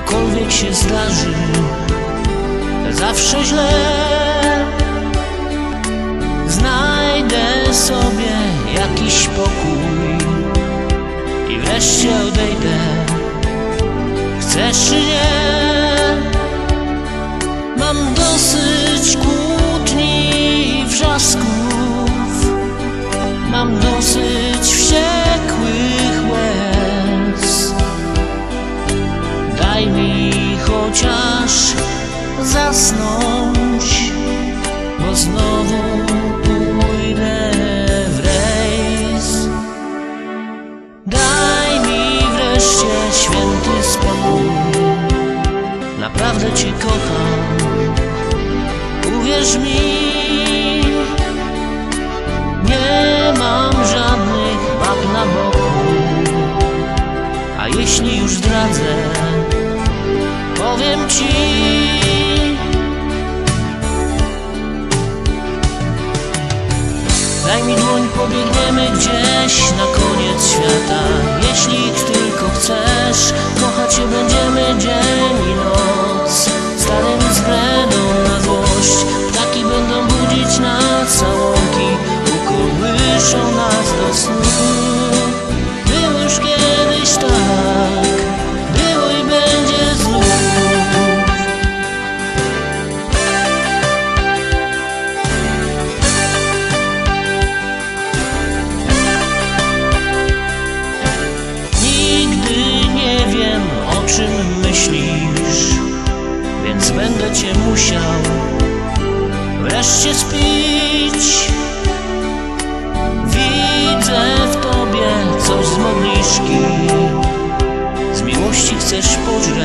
cokolwiek się zdarzy, zawsze źle. Znajdę sobie jakiś pokój i wreszcie odejdę, chcesz czy nie. Mam dosyć kłótni i wrzasków, mam dosyć wściekłych łez. Daj mi chociaż zasnąć, bo znowu pójdę w rejs. Daj mi wreszcie święty spokój, naprawdę Cię kocham, uwierz mi. Nie mam żadnych bab na boku, a jeśli już zdradzę, powiem Ci. Daj mi dłoń, pobiegniemy gdzieś na koniec świata. Jeśli tylko chcesz, kochać się będziemy dzień i noc. Starym względom na złość ptaki będą budzić nas całunki, ukołyszą nas do snu. Było już kiedyś tak, było i będzie znów. O czym myślisz, więc będę Cię musiał wreszcie spić. Widzę w Tobie coś z modliszki, z miłości chcesz pożreć